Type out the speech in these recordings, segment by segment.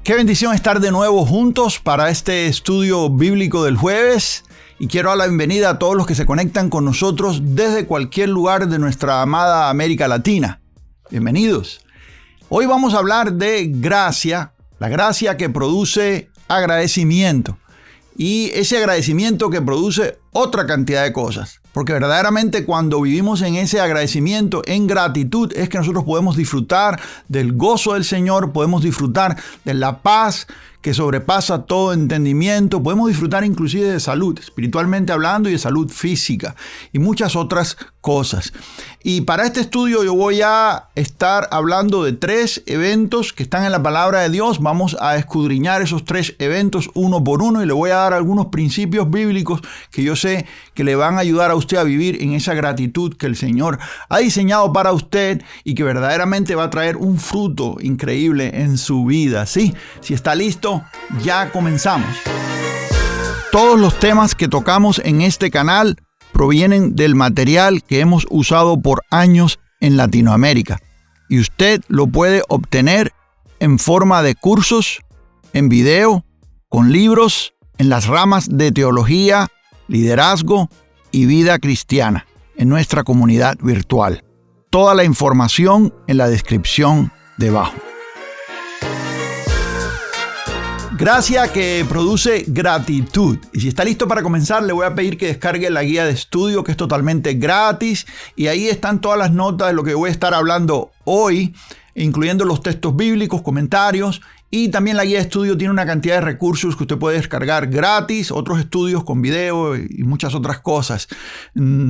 Qué bendición estar de nuevo juntos para este estudio bíblico del jueves. Y quiero dar la bienvenida a todos los que se conectan con nosotros desde cualquier lugar de nuestra amada América Latina. Bienvenidos. Hoy vamos a hablar de gracia, la gracia que produce agradecimiento. Y ese agradecimiento que produce otra cantidad de cosas. Porque verdaderamente cuando vivimos en ese agradecimiento, en gratitud, es que nosotros podemos disfrutar del gozo del Señor, podemos disfrutar de la paz que sobrepasa todo entendimiento, podemos disfrutar inclusive de salud, espiritualmente hablando, y de salud física, y muchas otras cosas. Y para este estudio yo voy a estar hablando de 3 eventos que están en la palabra de Dios. Vamos a escudriñar esos 3 eventos uno por uno y le voy a dar algunos principios bíblicos que yo sé que le van a ayudar a usted a vivir en esa gratitud que el Señor ha diseñado para usted y que verdaderamente va a traer un fruto increíble en su vida. ¿Sí? Si está listo, ya comenzamos. Todos los temas que tocamos en este canal provienen del material que hemos usado por años en Latinoamérica y usted lo puede obtener en forma de cursos, en video, con libros, en las ramas de teología, liderazgo y vida cristiana en nuestra comunidad virtual. Toda la información en la descripción debajo. Gracia que produce gratitud. Y si está listo para comenzar, le voy a pedir que descargue la guía de estudio, que es totalmente gratis. Y ahí están todas las notas de lo que voy a estar hablando hoy, incluyendo los textos bíblicos, comentarios. Y también la guía de estudio tiene una cantidad de recursos que usted puede descargar gratis, otros estudios con video y muchas otras cosas.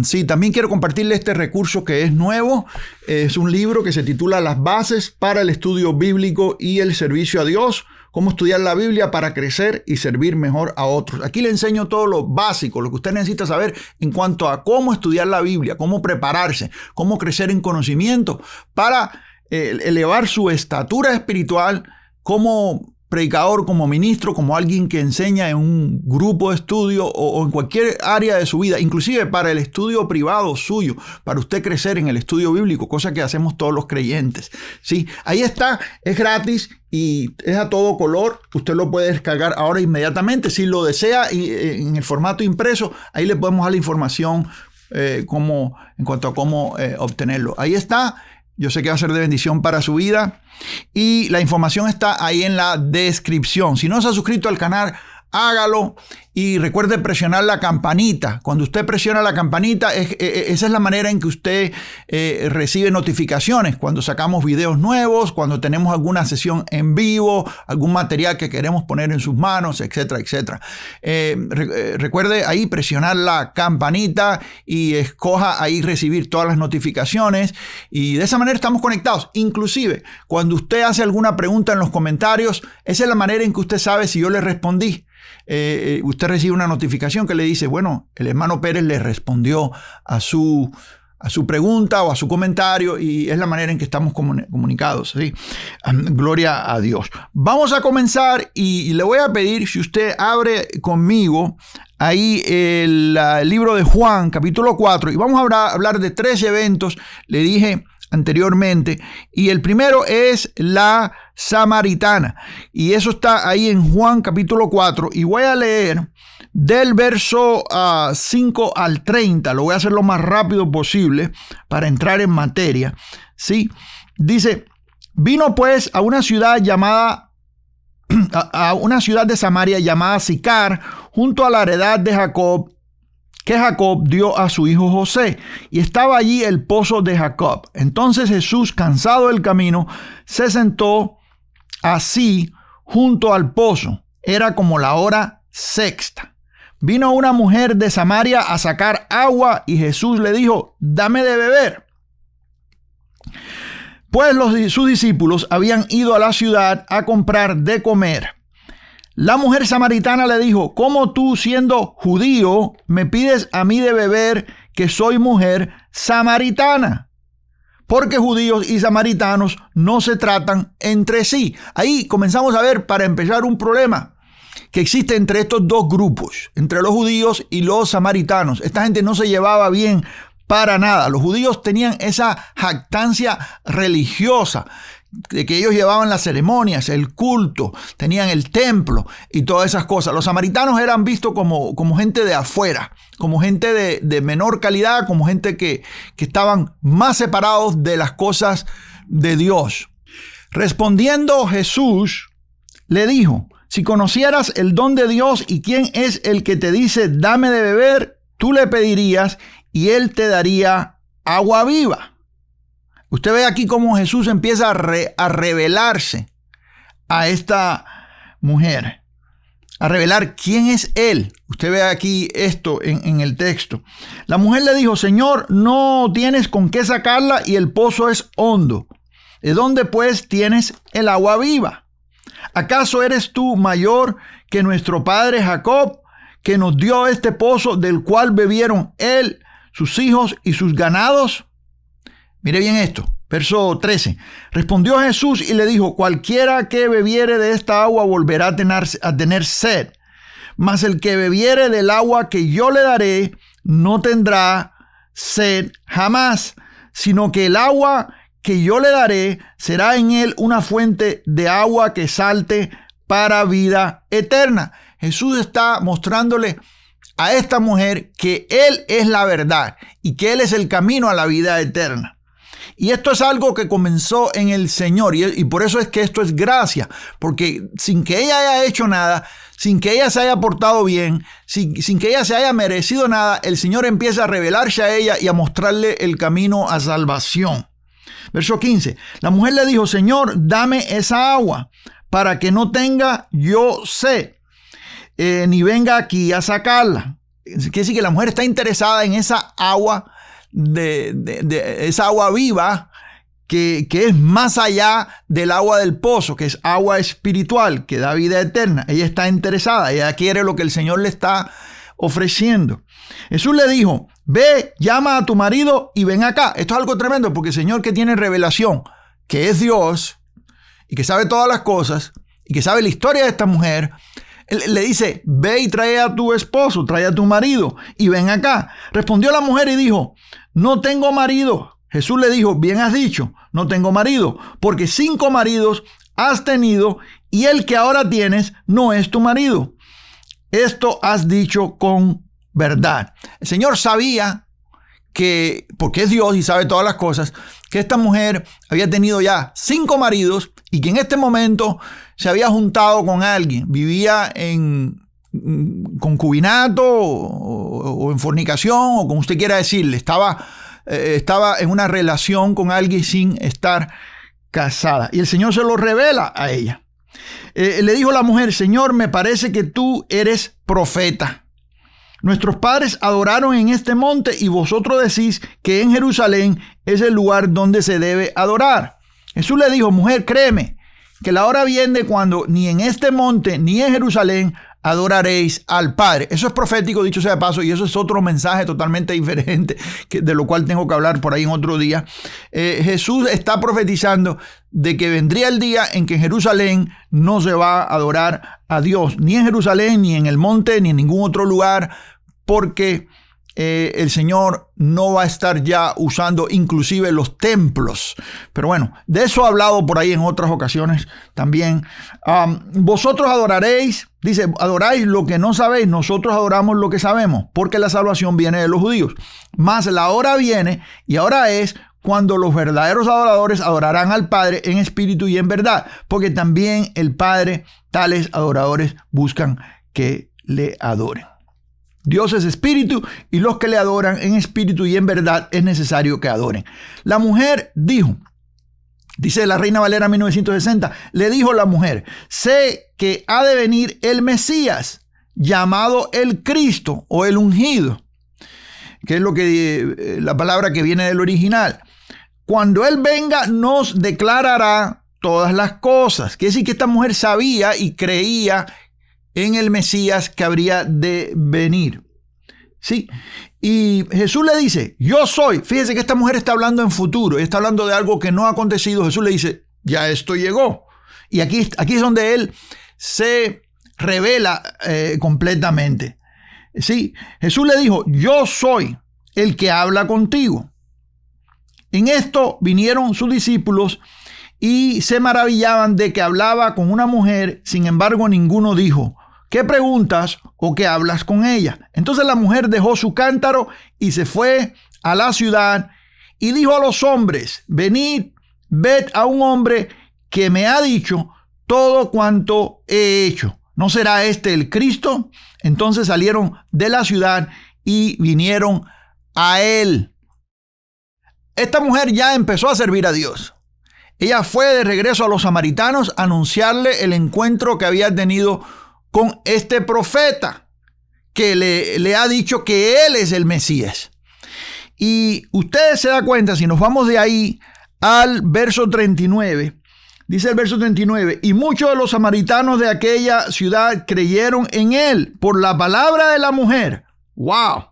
Sí, también quiero compartirle este recurso que es nuevo. Es un libro que se titula Las bases para el estudio bíblico y el servicio a Dios. Cómo estudiar la Biblia para crecer y servir mejor a otros. Aquí le enseño todo lo básico, lo que usted necesita saber en cuanto a cómo estudiar la Biblia, cómo prepararse, cómo crecer en conocimiento para elevar su estatura espiritual como predicador, como ministro, como alguien que enseña en un grupo de estudio o en cualquier área de su vida, inclusive para el estudio privado suyo, para usted crecer en el estudio bíblico, cosa que hacemos todos los creyentes. Sí, ahí está, es gratis y es a todo color. Usted lo puede descargar ahora inmediatamente. Si lo desea en el formato impreso, ahí le podemos dar la información en cuanto a cómo obtenerlo. Ahí está. Yo sé que va a ser de bendición para su vida y la información está ahí en la descripción. Si no se ha suscrito al canal, hágalo y recuerde presionar la campanita. Cuando usted presiona la campanita, esa es la manera en que usted recibe notificaciones. Cuando sacamos videos nuevos, cuando tenemos alguna sesión en vivo, algún material que queremos poner en sus manos, etcétera, etcétera. Recuerde ahí presionar la campanita y escoja ahí recibir todas las notificaciones. Y de esa manera estamos conectados. Inclusive, cuando usted hace alguna pregunta en los comentarios, esa es la manera en que usted sabe si yo le respondí. Usted recibe una notificación que le dice, bueno, el hermano Pérez le respondió a su pregunta o a su comentario, y es la manera en que estamos comunicados, ¿sí? Gloria a Dios. Vamos a comenzar y le voy a pedir, si usted abre conmigo ahí el libro de Juan, capítulo 4, y vamos a hablar de 3 eventos, le dije anteriormente, y el primero es la samaritana, y eso está ahí en Juan capítulo 4, y voy a leer del verso 5 al 30, lo voy a hacer lo más rápido posible para entrar en materia, ¿sí? Dice, vino pues a una ciudad de Samaria llamada Sicar, junto a la heredad de Jacob, que Jacob dio a su hijo José, y estaba allí el pozo de Jacob. Entonces Jesús, cansado del camino, se sentó así junto al pozo. Era como la hora sexta. Vino una mujer de Samaria a sacar agua, y Jesús le dijo, dame de beber. Pues sus discípulos habían ido a la ciudad a comprar de comer. La mujer samaritana le dijo, ¿cómo tú, siendo judío, me pides a mí de beber, que soy mujer samaritana? Porque judíos y samaritanos no se tratan entre sí. Ahí comenzamos a ver, para empezar, un problema que existe entre estos dos grupos, entre los judíos y los samaritanos. Esta gente no se llevaba bien para nada. Los judíos tenían esa jactancia religiosa de que ellos llevaban las ceremonias, el culto, tenían el templo y todas esas cosas. Los samaritanos eran vistos como gente de afuera, como gente de menor calidad, como gente que estaban más separados de las cosas de Dios. Respondiendo Jesús, le dijo: si conocieras el don de Dios y quién es el que te dice, dame de beber, tú le pedirías y él te daría agua viva. Usted ve aquí cómo Jesús empieza a revelarse a esta mujer, a revelar quién es él. Usted ve aquí esto en el texto. La mujer le dijo: Señor, no tienes con qué sacarla y el pozo es hondo. ¿De dónde pues tienes el agua viva? ¿Acaso eres tú mayor que nuestro padre Jacob, que nos dio este pozo del cual bebieron él, sus hijos y sus ganados? Mire bien esto, verso 13. Respondió Jesús y le dijo: cualquiera que bebiere de esta agua volverá a tener sed, mas el que bebiere del agua que yo le daré no tendrá sed jamás, sino que el agua que yo le daré será en él una fuente de agua que salte para vida eterna. Jesús está mostrándole a esta mujer que él es la verdad y que él es el camino a la vida eterna. Y esto es algo que comenzó en el Señor y por eso es que esto es gracia, porque sin que ella haya hecho nada, sin que ella se haya portado bien, sin que ella se haya merecido nada, el Señor empieza a revelarse a ella y a mostrarle el camino a salvación. Verso 15. La mujer le dijo: Señor, dame esa agua para que no tenga yo sed, ni venga aquí a sacarla. Quiere decir que la mujer está interesada en esa agua, de esa agua viva que es más allá del agua del pozo, que es agua espiritual, que da vida eterna. Ella está interesada, ella quiere lo que el Señor le está ofreciendo. Jesús le dijo: ve, llama a tu marido y ven acá. Esto es algo tremendo, porque el Señor, que tiene revelación, que es Dios y que sabe todas las cosas y que sabe la historia de esta mujer, él le dice: ve y trae a tu esposo, trae a tu marido y ven acá. Respondió la mujer y dijo: no tengo marido. Jesús le dijo: bien has dicho, no tengo marido, porque 5 maridos has tenido y el que ahora tienes no es tu marido. Esto has dicho con verdad. El Señor sabía que, porque es Dios y sabe todas las cosas, que esta mujer había tenido ya 5 maridos y que en este momento se había juntado con alguien, vivía en concubinato o en fornicación, o como usted quiera decirle, estaba en una relación con alguien sin estar casada. Y el Señor se lo revela a ella. Le dijo la mujer: Señor, me parece que tú eres profeta. Nuestros padres adoraron en este monte y vosotros decís que en Jerusalén es el lugar donde se debe adorar. Jesús le dijo: mujer, créeme que la hora viene cuando ni en este monte ni en Jerusalén adoraréis al Padre. Eso es profético, dicho sea de paso, y eso es otro mensaje totalmente diferente, de lo cual tengo que hablar por ahí en otro día. Jesús está profetizando de que vendría el día en que en Jerusalén no se va a adorar a Dios, ni en Jerusalén, ni en el monte, ni en ningún otro lugar, porque el Señor no va a estar ya usando inclusive los templos. Pero bueno, de eso he hablado por ahí en otras ocasiones también. Vosotros adoraréis, dice, adoráis lo que no sabéis, nosotros adoramos lo que sabemos, porque la salvación viene de los judíos. Mas la hora viene, y ahora es, cuando los verdaderos adoradores adorarán al Padre en espíritu y en verdad, porque también el Padre, tales adoradores, buscan que le adoren. Dios es espíritu y los que le adoran en espíritu y en verdad es necesario que adoren. La mujer dijo, dice la Reina Valera 1960, le dijo la mujer: sé que ha de venir el Mesías, llamado el Cristo o el ungido, que es lo que la palabra que viene del original. Cuando Él venga nos declarará todas las cosas. Quiere decir que esta mujer sabía y creía en el Mesías que habría de venir. Sí. Y Jesús le dice: yo soy. Fíjese que esta mujer está hablando en futuro, está hablando de algo que no ha acontecido. Jesús le dice: ya esto llegó. Y aquí es donde Él se revela completamente. Sí. Jesús le dijo: yo soy el que habla contigo. En esto vinieron sus discípulos y se maravillaban de que hablaba con una mujer. Sin embargo, ninguno dijo: ¿qué preguntas o qué hablas con ella? Entonces la mujer dejó su cántaro y se fue a la ciudad y dijo a los hombres: venid, ved a un hombre que me ha dicho todo cuanto he hecho. ¿No será este el Cristo? Entonces salieron de la ciudad y vinieron a él. Esta mujer ya empezó a servir a Dios. Ella fue de regreso a los samaritanos a anunciarle el encuentro que había tenido con este profeta, que le ha dicho que él es el Mesías. Y ustedes se dan cuenta, si nos vamos de ahí al verso 39, dice el verso 39, y muchos de los samaritanos de aquella ciudad creyeron en él por la palabra de la mujer. ¡Wow!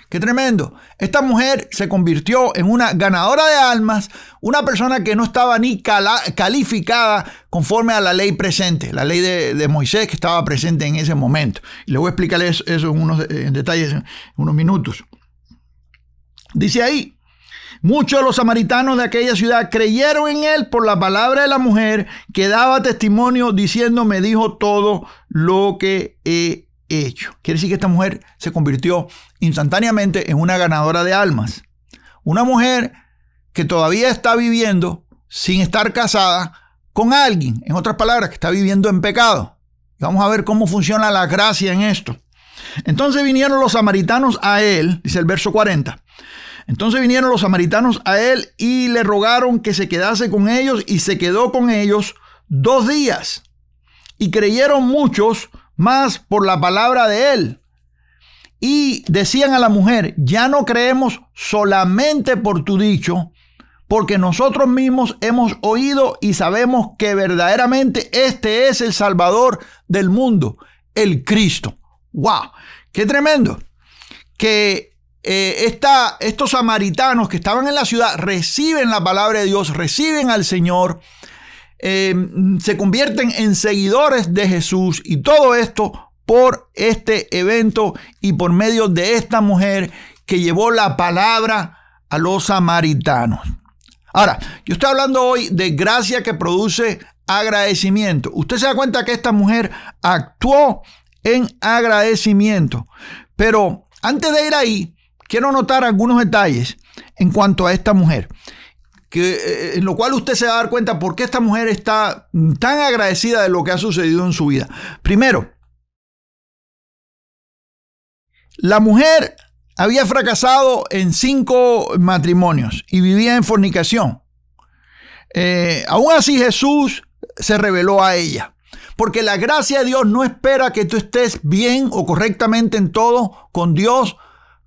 ¡Qué tremendo! Esta mujer se convirtió en una ganadora de almas, una persona que no estaba ni calificada conforme a la ley presente, la ley de Moisés que estaba presente en ese momento. Y le voy a explicar eso en detalles en unos minutos. Dice ahí: muchos de los samaritanos de aquella ciudad creyeron en él por la palabra de la mujer que daba testimonio diciendo: me dijo todo lo que he hecho. Quiere decir que esta mujer se convirtió instantáneamente en una ganadora de almas. Una mujer que todavía está viviendo sin estar casada con alguien. En otras palabras, que está viviendo en pecado. Y vamos a ver cómo funciona la gracia en esto. Entonces vinieron los samaritanos a él, dice el verso 40. Entonces vinieron los samaritanos a él y le rogaron que se quedase con ellos, y se quedó con ellos 2 días. Y creyeron muchos más por la palabra de él. Y decían a la mujer: ya no creemos solamente por tu dicho, porque nosotros mismos hemos oído y sabemos que verdaderamente este es el Salvador del mundo, el Cristo. ¡Wow! ¡Qué tremendo! Que estos samaritanos que estaban en la ciudad reciben la palabra de Dios, reciben al Señor, se convierten en seguidores de Jesús, y todo esto por este evento y por medio de esta mujer que llevó la palabra a los samaritanos. Ahora, yo estoy hablando hoy de gracia que produce agradecimiento. Usted se da cuenta que esta mujer actuó en agradecimiento. Pero antes de ir ahí, quiero notar algunos detalles en cuanto a esta mujer, en lo cual usted se va a dar cuenta por qué esta mujer está tan agradecida de lo que ha sucedido en su vida. Primero, la mujer había fracasado en 5 matrimonios y vivía en fornicación. Aún así, Jesús se reveló a ella, porque la gracia de Dios no espera que tú estés bien o correctamente en todo con Dios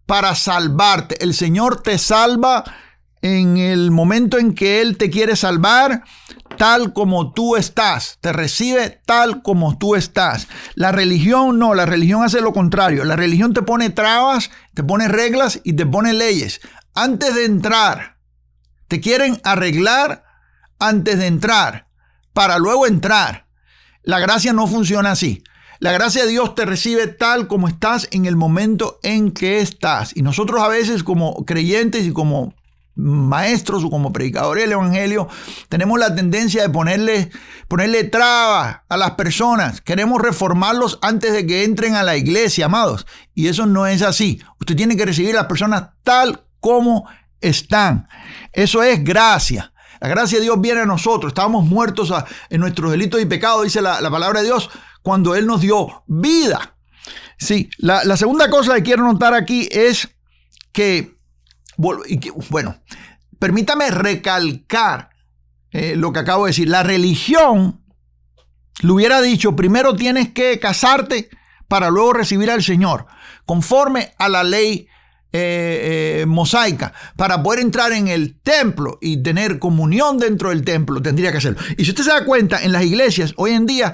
para salvarte. El Señor te salva en el momento en que Él te quiere salvar, tal como tú estás. Te recibe tal como tú estás. La religión no, la religión hace lo contrario. La religión te pone trabas, te pone reglas y te pone leyes. Antes de entrar, te quieren arreglar antes de entrar, para luego entrar. La gracia no funciona así. La gracia de Dios te recibe tal como estás en el momento en que estás. Y nosotros a veces, como creyentes y como maestros o como predicadores del evangelio, tenemos la tendencia de ponerle trabas a las personas. Queremos reformarlos antes de que entren a la iglesia, amados. Y eso no es así. Usted tiene que recibir a las personas tal como están. Eso es gracia. La gracia de Dios viene a nosotros. Estábamos muertos en nuestros delitos y pecados, dice la palabra de Dios, cuando Él nos dio vida. Sí, la segunda cosa que quiero notar aquí es que, bueno, permítame recalcar lo que acabo de decir. La religión le hubiera dicho: primero tienes que casarte para luego recibir al Señor, conforme a la ley mosaica. Para poder entrar en el templo y tener comunión dentro del templo, tendría que hacerlo. Y si usted se da cuenta, en las iglesias hoy en día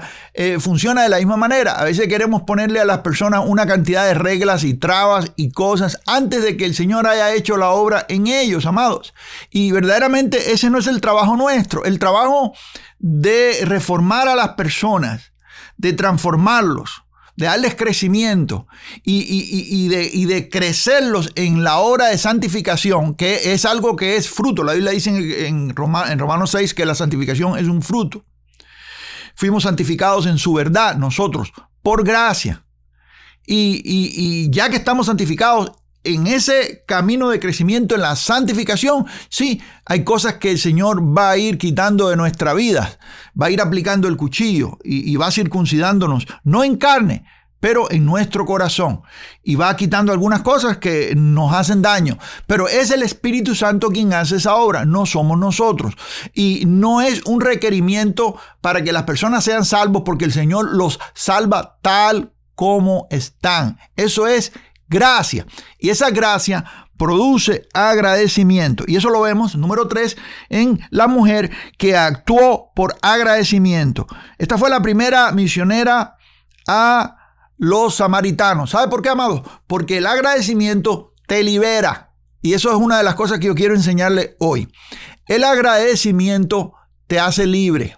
funciona de la misma manera. A veces queremos ponerle a las personas una cantidad de reglas y trabas y cosas antes de que el Señor haya hecho la obra en ellos, amados. Y verdaderamente ese no es el trabajo nuestro. El trabajo de reformar a las personas, de transformarlos, de darles crecimiento y de crecerlos en la obra de santificación, que es algo que es fruto. La Biblia dice en Romanos 6 que la santificación es un fruto. Fuimos santificados en su verdad, nosotros, por gracia. Y ya que estamos santificados en ese camino de crecimiento, en la santificación, sí, hay cosas que el Señor va a ir quitando de nuestra vida, va a ir aplicando el cuchillo y va circuncidándonos, no en carne, pero en nuestro corazón, y va quitando algunas cosas que nos hacen daño, pero es el Espíritu Santo quien hace esa obra, no somos nosotros, y no es un requerimiento para que las personas sean salvos, porque el Señor los salva tal como están. Eso es gracia, y esa gracia produce agradecimiento, y eso lo vemos, número 3, en la mujer que actuó por agradecimiento. Esta fue la primera misionera a los samaritanos. ¿Sabe por qué, amado? Porque el agradecimiento te libera, y eso es una de las cosas que yo quiero enseñarle hoy. El agradecimiento te hace libre,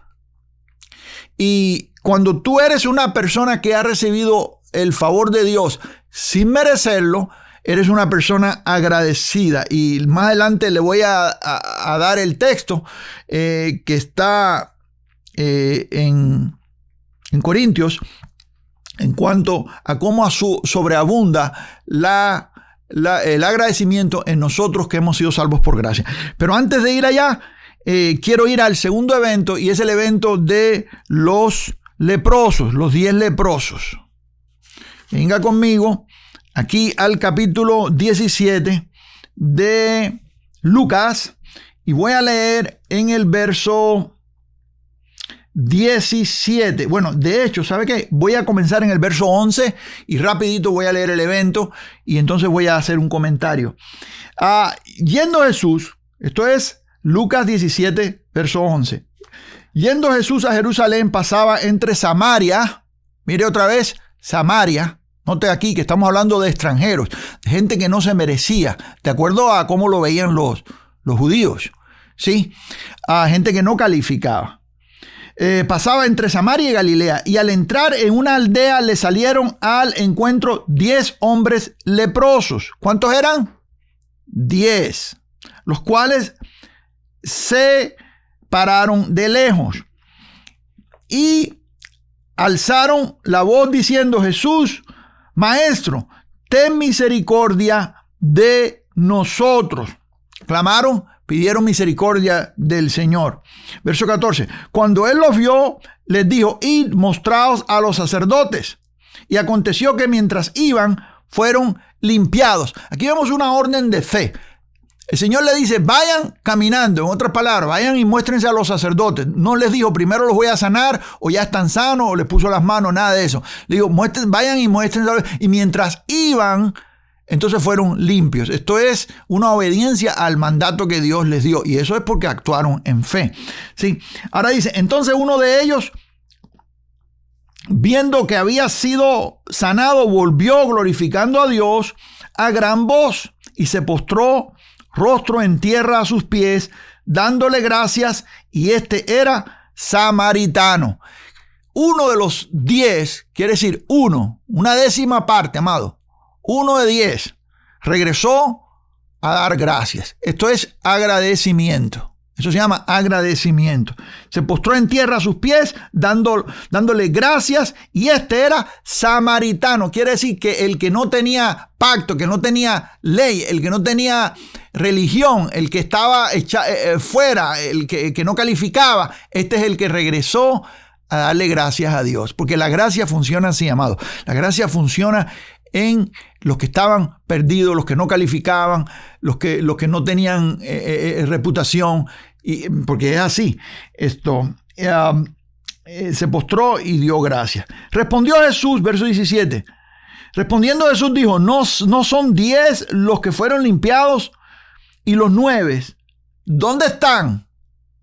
y cuando tú eres una persona que ha recibido el favor de Dios sin merecerlo, eres una persona agradecida. Y más adelante le voy a dar el texto que está en Corintios en cuanto a cómo sobreabunda el agradecimiento en nosotros que hemos sido salvos por gracia. Pero antes de ir allá, quiero ir al segundo evento, y es el evento de los leprosos, los 10 leprosos. Venga conmigo aquí al capítulo 17 de Lucas, y voy a leer en el verso 17. Bueno, de hecho, ¿sabe qué? Voy a comenzar en el verso 11 y rapidito voy a leer el evento, y entonces voy a hacer un comentario. Yendo Jesús, esto es Lucas 17, verso 11. Yendo Jesús a Jerusalén, pasaba entre Samaria. Mire otra vez, Samaria. Note aquí que estamos hablando de extranjeros, de gente que no se merecía, de acuerdo a cómo lo veían los judíos, ¿sí? A gente que no calificaba. Pasaba entre Samaria y Galilea, y al entrar en una aldea le salieron al encuentro 10 hombres leprosos. ¿Cuántos eran? 10, los cuales se pararon de lejos y alzaron la voz diciendo: Jesús, Maestro, ten misericordia de nosotros. Clamaron, pidieron misericordia del Señor. Verso 14. Cuando él los vio, les dijo: id, mostraos a los sacerdotes. Y aconteció que mientras iban, fueron limpiados. Aquí vemos una orden de fe. El Señor le dice: vayan caminando, en otras palabras, vayan y muéstrense a los sacerdotes. No les dijo: primero los voy a sanar, o ya están sanos, o les puso las manos, nada de eso. Le digo: vayan y muéstrense. Y mientras iban, entonces fueron limpios. Esto es una obediencia al mandato que Dios les dio, y eso es porque actuaron en fe. ¿Sí? Ahora dice: entonces uno de ellos, viendo que había sido sanado, volvió glorificando a Dios a gran voz, y se postró rostro en tierra a sus pies, dándole gracias, y este era samaritano. Uno de los 10, quiere decir una décima parte, amado. 1 de 10 regresó a dar gracias. Esto es agradecimiento. Eso se llama agradecimiento. Se postró en tierra a sus pies, dándole gracias, y este era samaritano. Quiere decir que el que no tenía pacto, que no tenía ley, el que no tenía religión, el que estaba fuera, el que no calificaba, este es el que regresó a darle gracias a Dios. Porque la gracia funciona así, amado. La gracia funciona en los que estaban perdidos, los que no calificaban, los que no tenían reputación, porque es así. Se postró y dio gracias. Respondió Jesús, verso 17. Respondiendo Jesús dijo: no son 10 los que fueron limpiados, y los 9, ¿dónde están?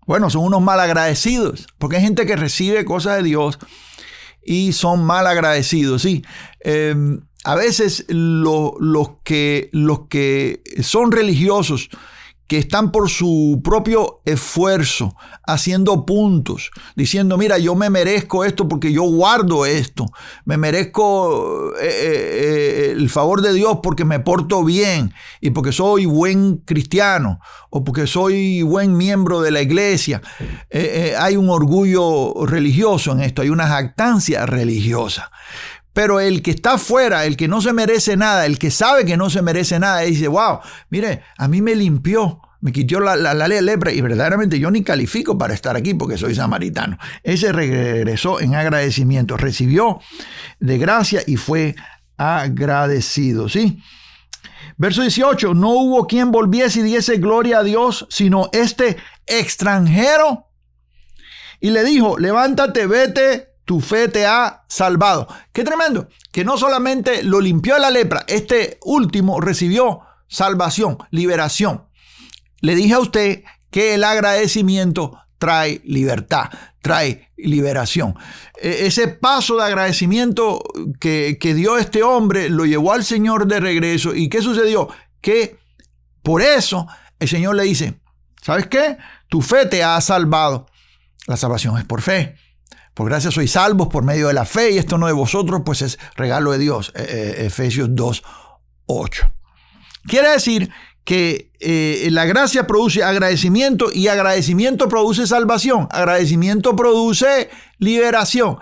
Bueno, son unos malagradecidos, porque hay gente que recibe cosas de Dios y son malagradecidos, ¿sí? A veces los que son religiosos, que están por su propio esfuerzo, haciendo puntos, diciendo, mira, yo me merezco esto porque yo guardo esto, me merezco el favor de Dios porque me porto bien y porque soy buen cristiano o porque soy buen miembro de la iglesia. Hay un orgullo religioso en esto, hay una jactancia religiosa. Pero el que está afuera, el que no se merece nada, el que sabe que no se merece nada, dice, wow, mire, a mí me limpió, me quitó la lepra y verdaderamente yo ni califico para estar aquí porque soy samaritano. Ese regresó en agradecimiento, recibió de gracia y fue agradecido, ¿sí? Verso 18, no hubo quien volviese y diese gloria a Dios, sino este extranjero. Y le dijo, levántate, vete, tu fe te ha salvado. Qué tremendo, que no solamente lo limpió de la lepra, este último recibió salvación, liberación. Le dije a usted que el agradecimiento trae libertad, trae liberación. Ese paso de agradecimiento que dio este hombre lo llevó al Señor de regreso. ¿Y qué sucedió? Que por eso el Señor le dice, ¿sabes qué? Tu fe te ha salvado. La salvación es por fe. Por gracia sois salvos por medio de la fe, y esto no de vosotros, pues es regalo de Dios. Efesios 2:8. Quiere decir que la gracia produce agradecimiento y agradecimiento produce salvación. Agradecimiento produce liberación.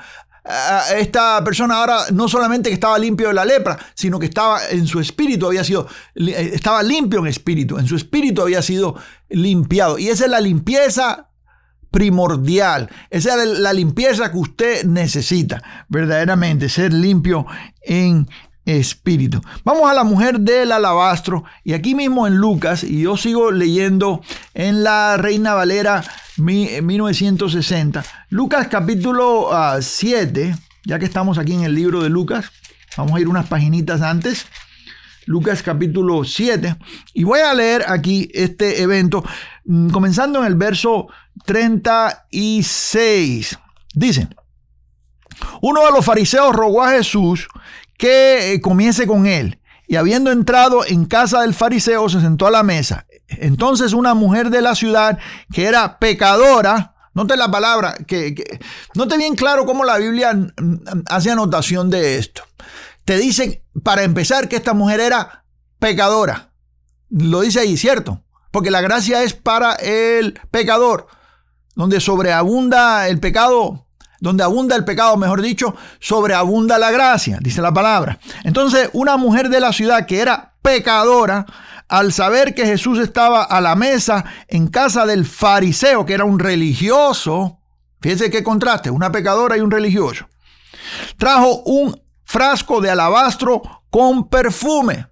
Esta persona ahora no solamente que estaba limpio de la lepra, sino que estaba en su espíritu, estaba limpio en espíritu. En su espíritu había sido limpiado. Y esa es la limpieza primordial. Esa es la limpieza que usted necesita, verdaderamente, ser limpio en espíritu. Vamos a la mujer del alabastro, y aquí mismo en Lucas, y yo sigo leyendo en la Reina Valera 1960, Lucas capítulo 7, ya que estamos aquí en el libro de Lucas, vamos a ir unas paginitas antes. Lucas capítulo 7, y voy a leer aquí este evento, comenzando en el verso 36. Dice, uno de los fariseos rogó a Jesús que comiese con él, y habiendo entrado en casa del fariseo, se sentó a la mesa. Entonces una mujer de la ciudad, que era pecadora, note la palabra, note bien claro cómo la Biblia hace anotación de esto. Te dicen, para empezar, que esta mujer era pecadora. Lo dice ahí, ¿cierto? Porque la gracia es para el pecador. Donde sobreabunda el pecado, mejor dicho, sobreabunda la gracia, dice la palabra. Entonces, una mujer de la ciudad que era pecadora, al saber que Jesús estaba a la mesa en casa del fariseo, que era un religioso, fíjense qué contraste, una pecadora y un religioso, trajo un frasco de alabastro con perfume.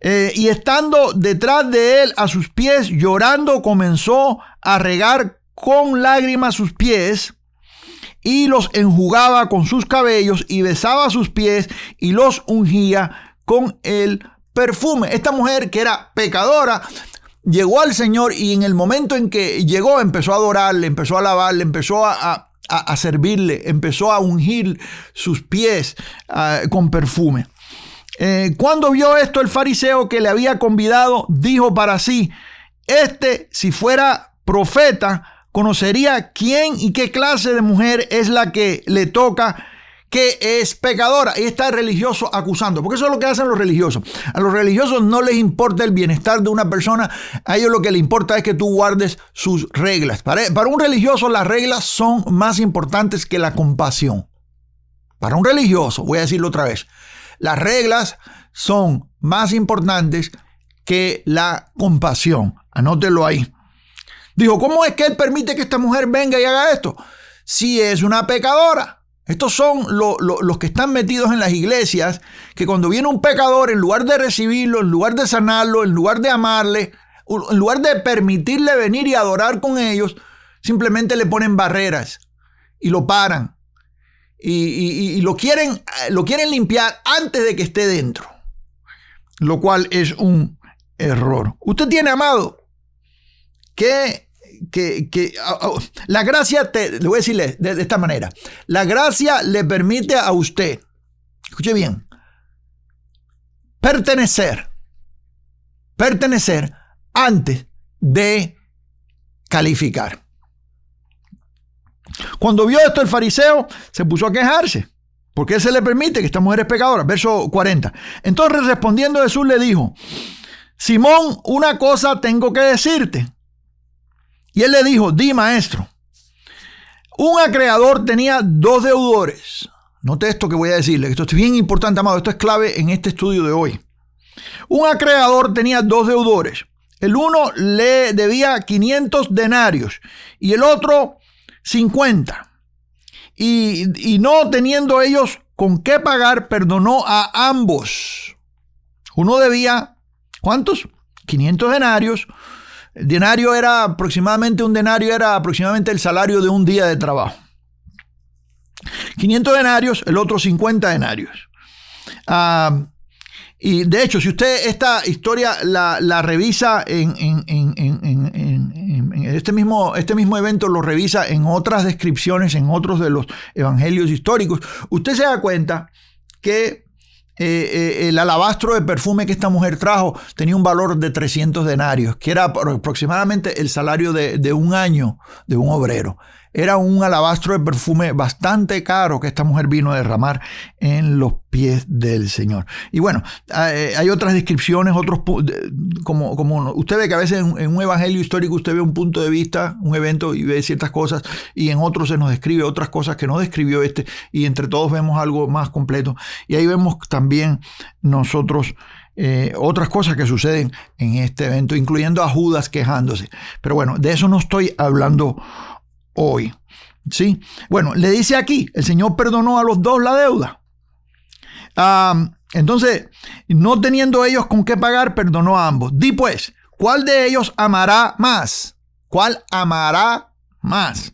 Y estando detrás de él a sus pies, llorando, comenzó a regar con lágrimas sus pies y los enjugaba con sus cabellos y besaba sus pies y los ungía con el perfume. Esta mujer, que era pecadora, llegó al Señor, y en el momento en que llegó empezó a adorarle, empezó a alabarle, empezó a servirle, empezó a ungir sus pies con perfume. Cuando vio esto el fariseo que le había convidado, dijo para sí, si fuera profeta, conocería quién y qué clase de mujer es la que le toca, que es pecadora. Y está el religioso acusando, porque eso es lo que hacen los religiosos. A los religiosos no les importa el bienestar de una persona, a ellos lo que les importa es que tú guardes sus reglas. Para un religioso las reglas son más importantes que la compasión. Para un religioso, voy a decirlo otra vez, las reglas son más importantes que la compasión. Anótelo ahí. Dijo, ¿cómo es que él permite que esta mujer venga y haga esto? Si es una pecadora. Estos son los que están metidos en las iglesias, que cuando viene un pecador, en lugar de recibirlo, en lugar de sanarlo, en lugar de amarle, en lugar de permitirle venir y adorar con ellos, simplemente le ponen barreras y lo paran. Y lo quieren limpiar antes de que esté dentro, lo cual es un error. Usted tiene, amado, que la gracia, le voy a decirle de esta manera, la gracia le permite a usted, escuche bien, pertenecer antes de calificar. Cuando vio esto el fariseo se puso a quejarse. ¿Por qué se le permite que esta mujer es pecadora? Verso 40. Entonces respondiendo Jesús le dijo: Simón, una cosa tengo que decirte. Y él le dijo: di, maestro. Un acreedor tenía 2 deudores. Note esto que voy a decirle. Esto es bien importante, amado. Esto es clave en este estudio de hoy. Un acreedor tenía 2 deudores. El uno le debía 500 denarios y el otro 50. Y no teniendo ellos con qué pagar, perdonó a ambos. Uno debía, ¿cuántos? 500 denarios. El denario era aproximadamente, un denario era aproximadamente el salario de un día de trabajo. 500 denarios, el otro 50 denarios. Y de hecho, si usted esta historia la revisa en este mismo evento, lo revisa en otras descripciones, en otros de los evangelios históricos, usted se da cuenta que el alabastro de perfume que esta mujer trajo tenía un valor de 300 denarios, que era aproximadamente el salario de un año de un obrero. Era un alabastro de perfume bastante caro que esta mujer vino a derramar en los pies del Señor. Y bueno, hay otras descripciones, como usted ve que a veces en un evangelio histórico usted ve un punto de vista, un evento y ve ciertas cosas, y en otros se nos describe otras cosas que no describió y entre todos vemos algo más completo. Y ahí vemos también nosotros otras cosas que suceden en este evento, incluyendo a Judas quejándose. Pero bueno, de eso no estoy hablando hoy, ¿sí? Bueno, le dice aquí, el Señor perdonó a los 2 la deuda. Entonces, no teniendo ellos con qué pagar, perdonó a ambos. Di pues, ¿cuál de ellos amará más? ¿Cuál amará más?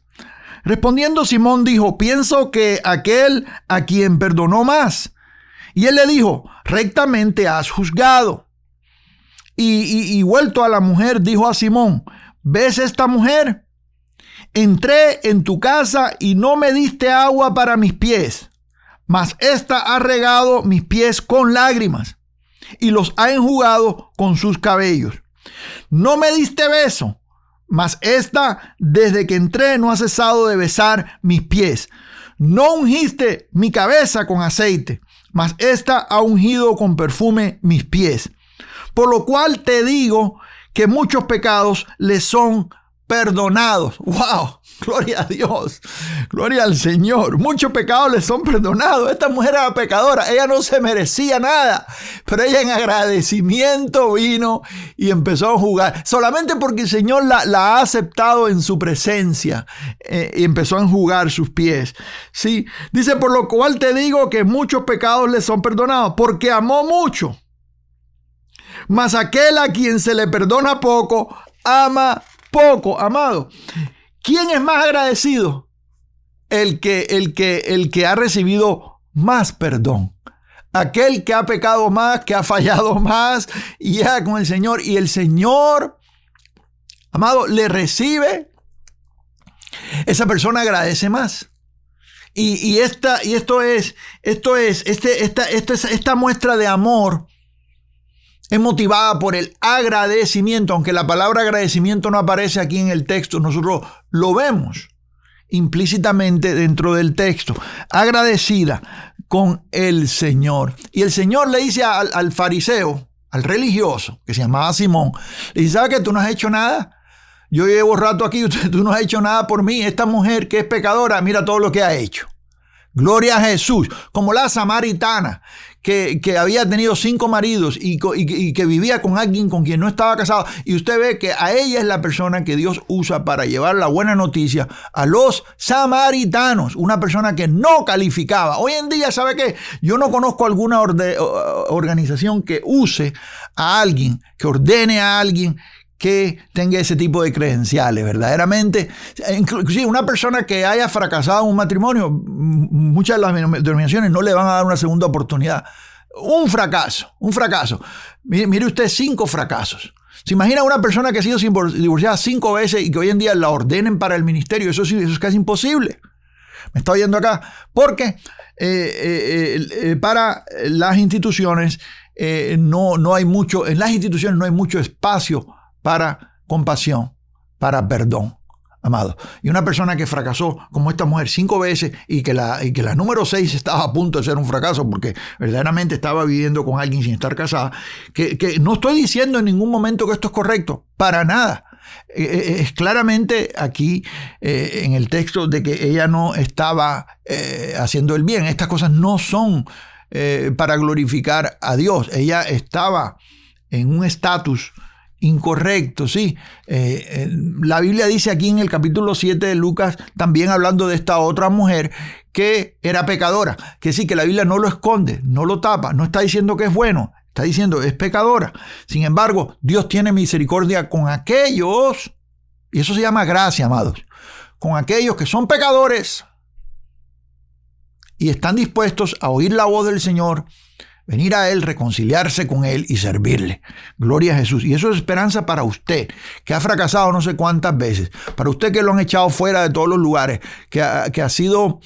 Respondiendo Simón dijo: pienso que aquel a quien perdonó más. Y él le dijo: rectamente has juzgado. Y vuelto a la mujer, dijo a Simón: ¿ves esta mujer? Entré en tu casa y no me diste agua para mis pies, mas ésta ha regado mis pies con lágrimas y los ha enjugado con sus cabellos. No me diste beso, mas ésta desde que entré no ha cesado de besar mis pies. No ungiste mi cabeza con aceite, mas ésta ha ungido con perfume mis pies. Por lo cual te digo que muchos pecados le son perdonados. ¡Wow! Gloria a Dios. Gloria al Señor. Muchos pecados le son perdonados. Esta mujer era pecadora. Ella no se merecía nada. Pero ella en agradecimiento vino y empezó a jugar. Solamente porque el Señor la ha aceptado en su presencia. Y empezó a enjugar sus pies. ¿Sí? Dice: por lo cual te digo que muchos pecados le son perdonados. Porque amó mucho. Mas aquel a quien se le perdona poco, ama poco. Amado, ¿quién es más agradecido? El que ha recibido más perdón. Aquel que ha pecado más, que ha fallado más, y ya con el Señor. Y el Señor, amado, le recibe. Esa persona agradece más. Esta muestra de amor es motivada por el agradecimiento. Aunque la palabra agradecimiento no aparece aquí en el texto, nosotros lo vemos implícitamente dentro del texto. Agradecida con el Señor. Y el Señor le dice al fariseo, al religioso, que se llamaba Simón, le dice: ¿sabes que tú no has hecho nada? Yo llevo rato aquí, tú no has hecho nada por mí. Esta mujer que es pecadora, mira todo lo que ha hecho. Gloria a Jesús. Como la samaritana que había tenido 5 maridos y que vivía con alguien con quien no estaba casado. Y usted ve que a ella es la persona que Dios usa para llevar la buena noticia a los samaritanos. Una persona que no calificaba. Hoy en día, ¿sabe qué? Yo no conozco alguna organización que use a alguien, que ordene a alguien que tenga ese tipo de credenciales. Verdaderamente, inclusive una persona que haya fracasado en un matrimonio, muchas de las denominaciones no le van a dar una segunda oportunidad. Un fracaso. Mire usted, 5 fracasos. ¿Se imagina una persona que ha sido divorciada 5 veces y que hoy en día la ordenen para el ministerio? Eso es casi imposible. Me está oyendo acá. Porque para las instituciones no hay mucho, en las instituciones no hay mucho espacio para compasión, para perdón. Amado. Y una persona que fracasó como esta mujer 5 veces y que la número 6 estaba a punto de ser un fracaso porque verdaderamente estaba viviendo con alguien sin estar casada, que no estoy diciendo en ningún momento que esto es correcto, para nada. Es claramente aquí en el texto de que ella no estaba haciendo el bien. Estas cosas no son para glorificar a Dios. Ella estaba en un estatus incorrecto, sí. La Biblia dice aquí en el capítulo 7 de Lucas, también hablando de esta otra mujer que era pecadora, que sí, que la Biblia no lo esconde, no lo tapa, no está diciendo que es bueno, está diciendo es pecadora. Sin embargo, Dios tiene misericordia con aquellos, y eso se llama gracia, amados, con aquellos que son pecadores y están dispuestos a oír la voz del Señor, venir a Él, reconciliarse con Él y servirle. Gloria a Jesús. Y eso es esperanza para usted, que ha fracasado no sé cuántas veces. Para usted que lo han echado fuera de todos los lugares, que ha sido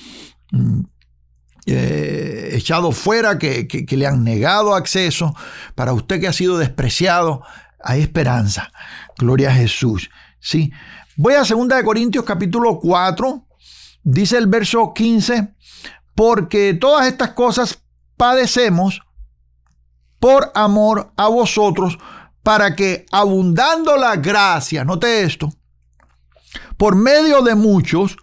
echado fuera, que le han negado acceso. Para usted que ha sido despreciado, hay esperanza. Gloria a Jesús. Sí. Voy a 2 Corintios capítulo 4. Dice el verso 15. Porque todas estas cosas padecemos por amor a vosotros, para que abundando la gracia, note esto, por medio de muchos,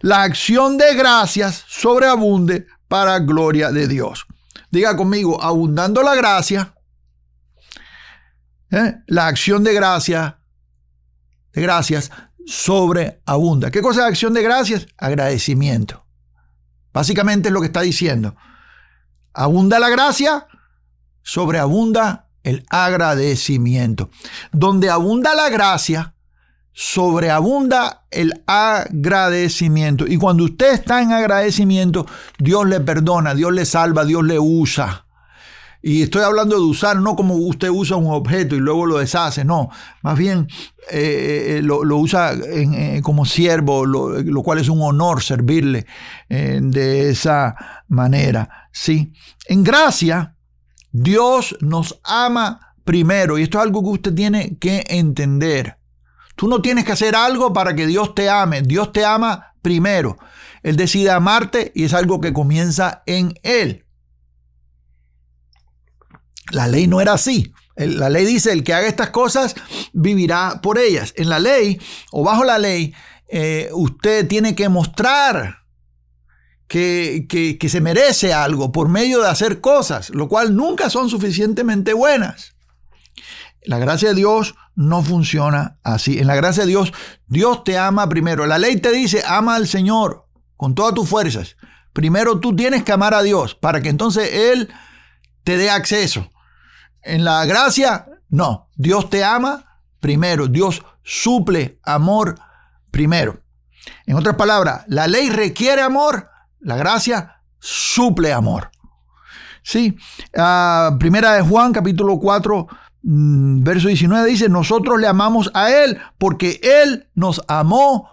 la acción de gracias sobreabunde para gloria de Dios. Diga conmigo, abundando la gracia, la acción de gracias sobreabunda. ¿Qué cosa es acción de gracias? Agradecimiento. Básicamente es lo que está diciendo. Abunda la gracia, sobreabunda el agradecimiento. Donde abunda la gracia, sobreabunda el agradecimiento. Y cuando usted está en agradecimiento, Dios le perdona, Dios le salva, Dios le usa. Y estoy hablando de usar, no como usted usa un objeto y luego lo deshace, no. Más bien lo usa como siervo, lo cual es un honor servirle de esa manera. ¿Sí? En gracia, Dios nos ama primero. Y esto es algo que usted tiene que entender. Tú no tienes que hacer algo para que Dios te ame. Dios te ama primero. Él decide amarte y es algo que comienza en Él. La ley no era así. La ley dice, el que haga estas cosas vivirá por ellas. En la ley o bajo la ley, usted tiene que mostrar que se merece algo por medio de hacer cosas, lo cual nunca son suficientemente buenas. La gracia de Dios no funciona así. En la gracia de Dios, Dios te ama primero. La ley te dice, ama al Señor con todas tus fuerzas. Primero tú tienes que amar a Dios para que entonces Él te dé acceso. En la gracia, no. Dios te ama primero. Dios suple amor primero. En otras palabras, la ley requiere amor. La gracia suple amor. Sí. Primera de Juan, capítulo 4, verso 19 dice, nosotros le amamos a Él porque Él nos amó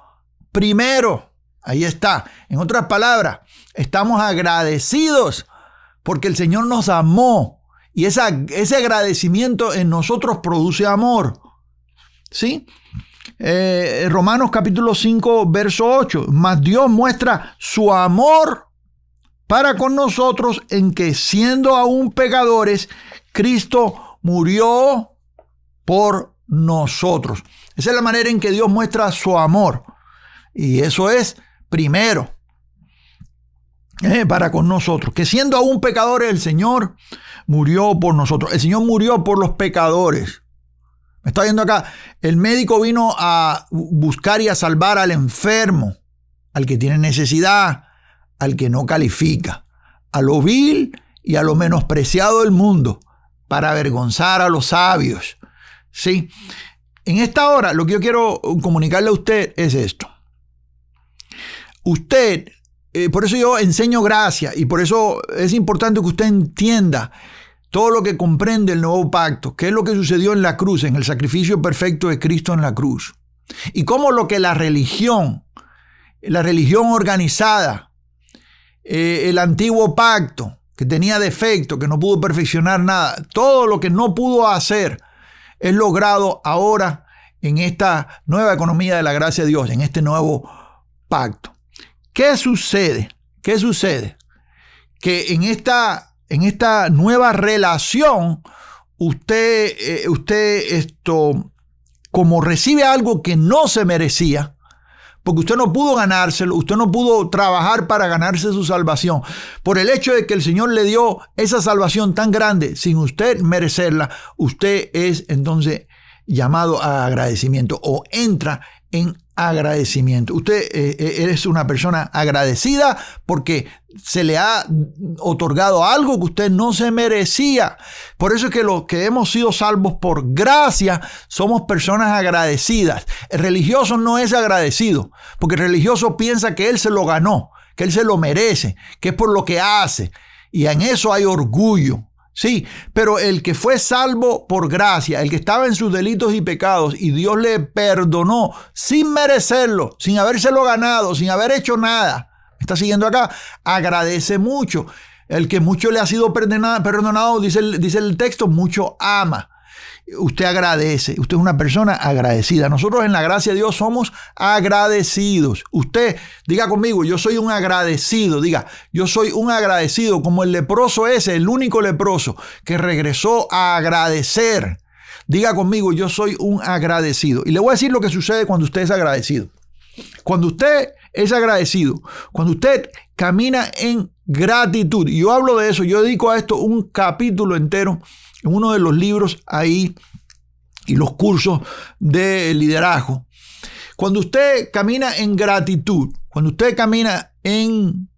primero. Ahí está. En otras palabras, estamos agradecidos porque el Señor nos amó. Y ese agradecimiento en nosotros produce amor. ¿Sí? Romanos capítulo 5, verso 8. Mas Dios muestra su amor para con nosotros en que siendo aún pecadores, Cristo murió por nosotros. Esa es la manera en que Dios muestra su amor. Y eso es primero. Para con nosotros, que siendo aún pecadores el Señor murió por nosotros. El Señor murió por los pecadores. Me está viendo acá. El médico vino a buscar y a salvar al enfermo, al que tiene necesidad, al que no califica, a lo vil y a lo menospreciado del mundo, para avergonzar a los sabios. ¿Sí? En esta hora lo que yo quiero comunicarle a usted es esto. Usted, por eso yo enseño gracia y por eso es importante que usted entienda todo lo que comprende el nuevo pacto, qué es lo que sucedió en la cruz, en el sacrificio perfecto de Cristo en la cruz. Y cómo lo que la religión organizada, el antiguo pacto, que tenía defecto, que no pudo perfeccionar nada, todo lo que no pudo hacer es logrado ahora en esta nueva economía de la gracia de Dios, en este nuevo pacto. ¿Qué sucede? ¿Qué sucede? Que en esta nueva relación, usted como recibe algo que no se merecía, porque usted no pudo ganárselo, usted no pudo trabajar para ganarse su salvación. Por el hecho de que el Señor le dio esa salvación tan grande sin usted merecerla, usted es entonces llamado a agradecimiento o entra en agradecimiento. Usted es una persona agradecida porque se le ha otorgado algo que usted no se merecía. Por eso es que los que hemos sido salvos por gracia somos personas agradecidas. El religioso no es agradecido, porque el religioso piensa que él se lo ganó, que él se lo merece, que es por lo que hace. Y en eso hay orgullo. Sí, pero el que fue salvo por gracia, el que estaba en sus delitos y pecados y Dios le perdonó sin merecerlo, sin habérselo ganado, sin haber hecho nada. ¿Me está siguiendo acá? Agradece mucho. El que mucho le ha sido perdonado, dice el texto, mucho ama. Usted agradece, usted es una persona agradecida. Nosotros en la gracia de Dios somos agradecidos. Usted, diga conmigo, yo soy un agradecido. Diga, yo soy un agradecido, como el leproso ese, el único leproso que regresó a agradecer. Diga conmigo, yo soy un agradecido. Y le voy a decir lo que sucede cuando usted es agradecido. Cuando usted es agradecido, cuando usted camina en gratitud, y yo hablo de eso, yo dedico a esto un capítulo entero en uno de los libros ahí y los cursos de liderazgo. Cuando usted camina en gratitud, cuando usted camina en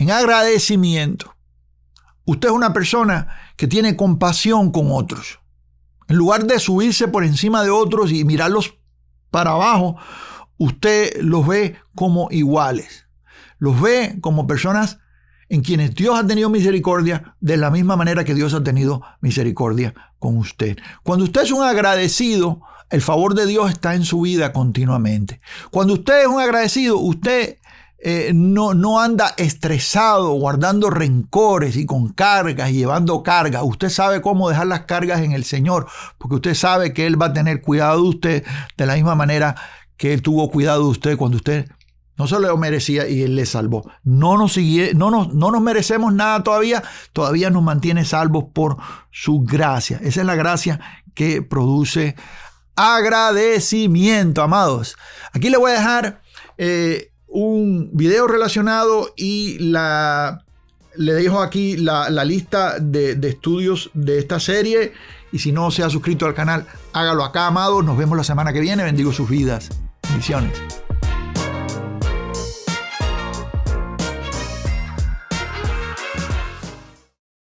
agradecimiento, usted es una persona que tiene compasión con otros. En lugar de subirse por encima de otros y mirarlos para abajo, usted los ve como iguales. Los ve como personas en quienes Dios ha tenido misericordia de la misma manera que Dios ha tenido misericordia con usted. Cuando usted es un agradecido, el favor de Dios está en su vida continuamente. Cuando usted es un agradecido, usted no anda estresado, guardando rencores y con cargas y llevando cargas. Usted sabe cómo dejar las cargas en el Señor, porque usted sabe que Él va a tener cuidado de usted de la misma manera que Él tuvo cuidado de usted cuando usted no se lo merecía y Él le salvó. No nos merecemos nada todavía nos mantiene salvos por su gracia. Esa es la gracia que produce agradecimiento, amados. Aquí le voy a dejar un video relacionado y le dejo aquí la lista de estudios de esta serie. Y si no se ha suscrito al canal, hágalo acá, amados. Nos vemos la semana que viene. Bendigo sus vidas. Bendiciones.